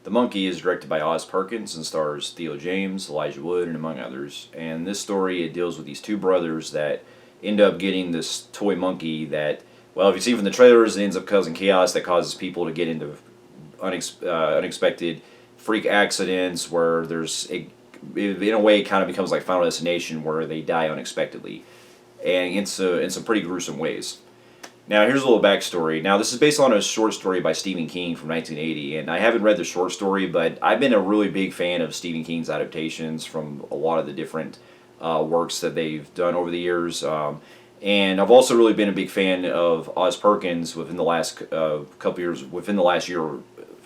The Monkey is directed by Oz Perkins and stars Theo James, Elijah Wood, and among others. And this story, it deals with these two brothers that end up getting this toy monkey that, well, if you see from the trailers, it ends up causing chaos that causes people to get into unexpected freak accidents where in a way, it kind of becomes like Final Destination where they die unexpectedly. And in some pretty gruesome ways. Now, here's a little backstory. Now, this is based on a short story by Stephen King from 1980, and I haven't read the short story, but I've been a really big fan of Stephen King's adaptations from a lot of the different works that they've done over the years. And I've also really been a big fan of Oz Perkins within the last couple years, within the last year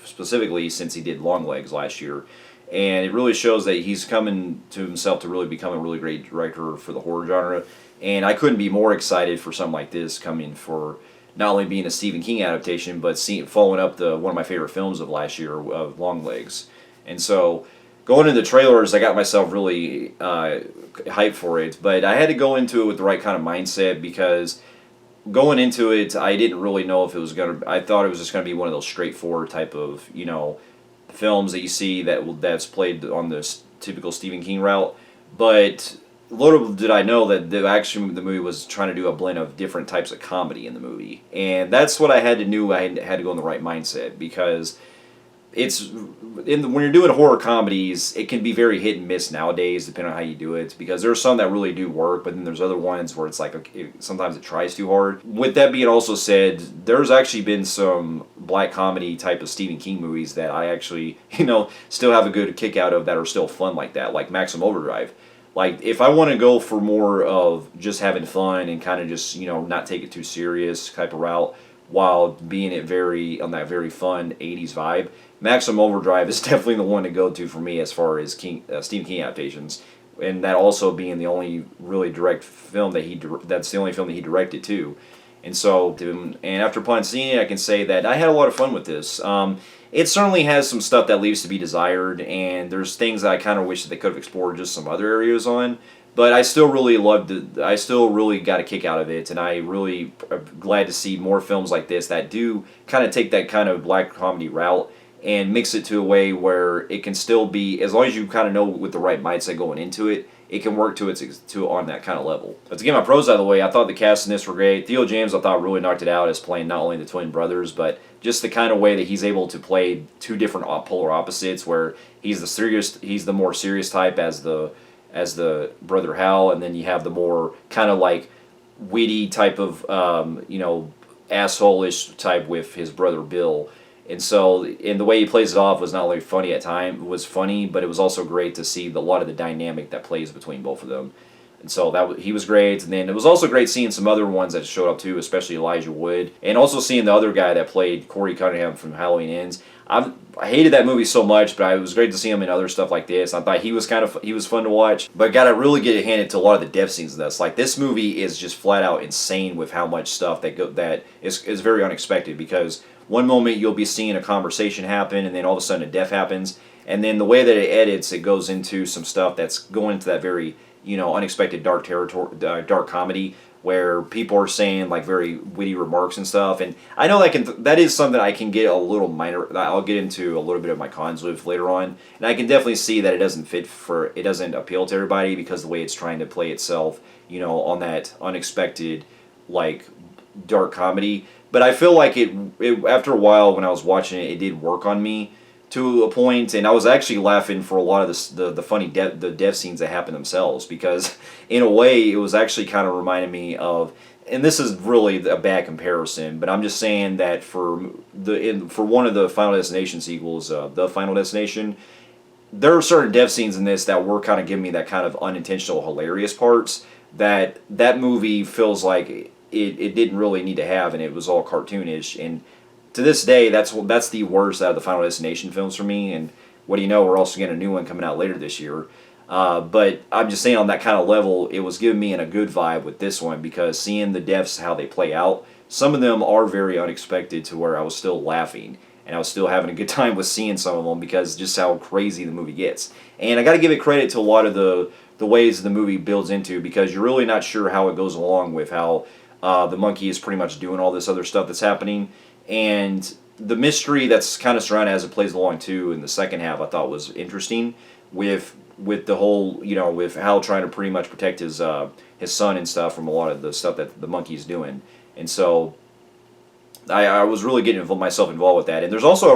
specifically, since he did Longlegs last year. And it really shows that he's coming to himself to really become a really great director for the horror genre. And I couldn't be more excited for something like this coming for not only being a Stephen King adaptation, but following up one of my favorite films of last year, of Longlegs. And so, going into the trailers, I got myself really hyped for it. But I had to go into it with the right kind of mindset because going into it, I didn't really know if it was going to... I thought it was just going to be one of those straightforward type of, films that you see that's played on this typical Stephen King route. But little did I know that the movie was trying to do a blend of different types of comedy in the movie, and that's what I had to do. I had to go in the right mindset because when you're doing horror comedies, it can be very hit and miss nowadays, depending on how you do it. Because there's some that really do work, but then there's other ones where it's like sometimes it tries too hard. With that being also said, there's actually been some black comedy type of Stephen King movies that I actually still have a good kick out of that are still fun like that, like Maximum Overdrive. Like, if I want to go for more of just having fun and kind of just, not take it too serious type of route while being on that very fun 80s vibe, Maximum Overdrive is definitely the one to go to for me as far as Stephen King adaptations. And that also being the only really direct film that's the only film that he directed too. And so, and after upon seeing it, I can say that I had a lot of fun with this. It certainly has some stuff that leaves to be desired, and there's things that I kind of wish that they could have explored just some other areas on. But I still really loved it. I still really got a kick out of it, and I really am glad to see more films like this that do kind of take that kind of black comedy route and mix it to a way where it can still be, as long as you kind of know with the right mindset going into it, it can work to on that kind of level. But to get my pros out of the way, I thought the cast in this were great. Theo James, I thought, really knocked it out as playing not only the twin brothers, but just the kind of way that he's able to play two different polar opposites, where he's the more serious type as the brother Hal, and then you have the more kind of like witty type of asshole-ish type with his brother Bill. And so, the way he plays it off was not only funny at times, was funny, but it was also great to see a lot of the dynamic that plays between both of them. And so he was great. And then it was also great seeing some other ones that showed up too, especially Elijah Wood, and also seeing the other guy that played Corey Cunningham from Halloween Ends. I hated that movie so much, but it was great to see him in other stuff like this. I thought he was fun to watch, but gotta really get handed to a lot of the death scenes in this. Like, this movie is just flat out insane with how much stuff that is very unexpected, because one moment you'll be seeing a conversation happen, and then all of a sudden a death happens, and then the way that it edits, it goes into some stuff that's going into that very unexpected dark territory, dark comedy, where people are saying like very witty remarks and stuff. And I know that is something I can get a little minor. I'll get into a little bit of my cons with later on, and I can definitely see that it doesn't appeal to everybody because the way it's trying to play itself, on that unexpected like dark comedy. But I feel like it after a while when I was watching it, it did work on me to a point, and I was actually laughing for a lot of the funny death scenes that happen themselves, because in a way it was actually kind of reminding me of, and this is really a bad comparison, but I'm just saying that for one of the Final Destination sequels, The Final Destination, there are certain death scenes in this that were kind of giving me that kind of unintentional hilarious parts that movie feels like it didn't really need to have, and it was all cartoonish. And to this day, that's the worst out of the Final Destination films for me. And what do you know, we're also getting a new one coming out later this year. But I'm just saying, on that kind of level, it was giving me a good vibe with this one, because seeing the deaths, how they play out, some of them are very unexpected to where I was still laughing, and I was still having a good time with seeing some of them, because just how crazy the movie gets. And I got to give it credit to a lot of the ways the movie builds into, because you're really not sure how it goes along with how the monkey is pretty much doing all this other stuff that's happening. And the mystery that's kind of surrounded as it plays along too in the second half, I thought was interesting with the whole, with Hal trying to pretty much protect his son and stuff from a lot of the stuff that the monkey's doing. And so I was really getting myself involved with that. And there's also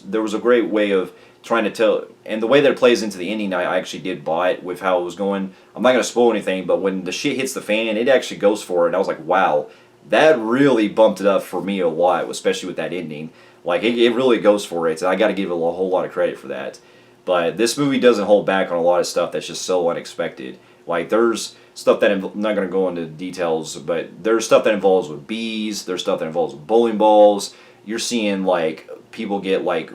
there was a great way of trying to tell, and the way that it plays into the ending, I actually did buy it with how it was going. I'm not going to spoil anything, but when the shit hits the fan, it actually goes for it. And I was like, wow, that really bumped it up for me a lot, especially with that ending. Like, it really goes for it, and I got to give it a whole lot of credit for that. But this movie doesn't hold back on a lot of stuff that's just so unexpected. Like, there's stuff that I'm not going to go into details, but there's stuff that involves with bees. There's stuff that involves with bowling balls. You're seeing like people get like,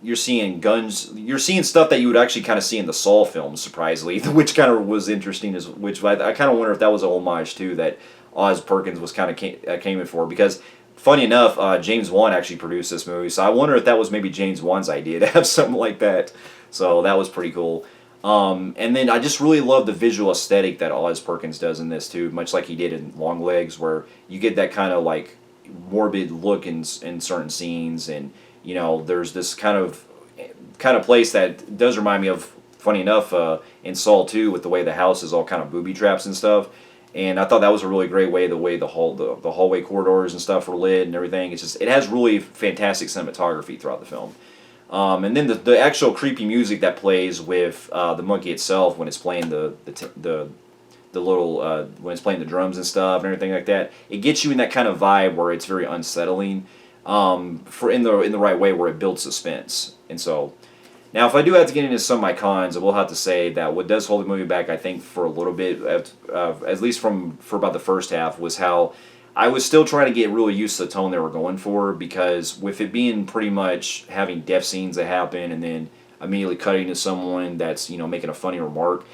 you're seeing guns. You're seeing stuff that you would actually kind of see in the Saw films, surprisingly, which kind of was interesting. Which I kind of wonder if that was a homage too that Oz Perkins was kind of came in for, because. Funny enough, James Wan actually produced this movie, so I wonder if that was maybe James Wan's idea to have something like that. So that was pretty cool. And then I just really love the visual aesthetic that Oz Perkins does in this too, much like he did in Longlegs, where you get that kind of like morbid look in certain scenes, and there's this kind of place that does remind me of, funny enough, in Saw 2 with the way the house is all kind of booby traps and stuff. And I thought that was a really great way, the way the hallway corridors and stuff were lit and everything. It has really fantastic cinematography throughout the film. And then the actual creepy music that plays with the monkey itself when it's playing the little when it's playing the drums and stuff and everything like that, it gets you in that kind of vibe where it's very unsettling, for in the right way, where it builds suspense. And so. Now, if I do have to get into some of my cons, I will have to say that what does hold the movie back, I think, for a little bit, at least for about the first half, was how I was still trying to get really used to the tone they were going for, because with it being pretty much having death scenes that happen and then immediately cutting to someone that's, making a funny remark,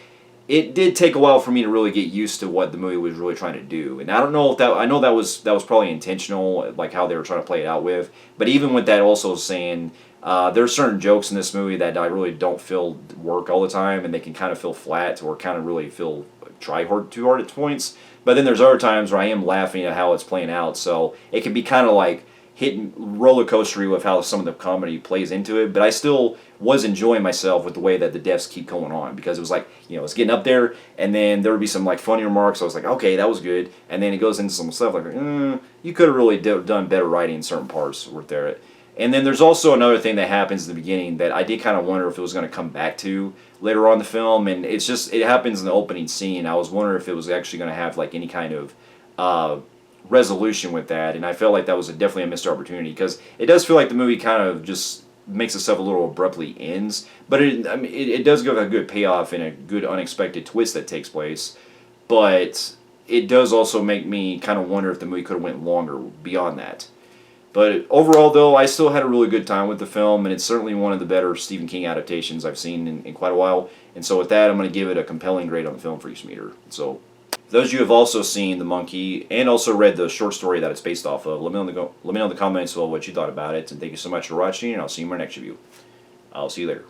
it did take a while for me to really get used to what the movie was really trying to do. And I don't know if I know that was probably intentional, like how they were trying to play it out with, but even with that also saying, there are certain jokes in this movie that I really don't feel work all the time, and they can kind of feel flat or kind of really feel too hard at points. But then there's other times where I am laughing at how it's playing out, so it can be kind of like hitting roller coastery with how some of the comedy plays into it. But I still was enjoying myself with the way that the deaths keep going on, because it was like, it's getting up there, and then there would be some like funny remarks. So I was like, okay, that was good, and then it goes into some stuff like, you could have really done better writing in certain parts right there. And then there's also another thing that happens in the beginning that I did kind of wonder if it was going to come back to later on in the film, and it happens in the opening scene. I was wondering if it was actually going to have like any kind of resolution with that, and I felt like that was definitely a missed opportunity, because it does feel like the movie kind of just makes itself a little abruptly ends, but it does give a good payoff and a good unexpected twist that takes place, but it does also make me kind of wonder if the movie could have went longer beyond that. But overall, though, I still had a really good time with the film, and it's certainly one of the better Stephen King adaptations I've seen in quite a while. And so with that, I'm going to give it a compelling grade on the Film Freaks meter. So, those of you who have also seen The Monkey and also read the short story that it's based off of, let me know in the comments what you thought about it. And thank you so much for watching, and I'll see you in my next review. I'll see you later.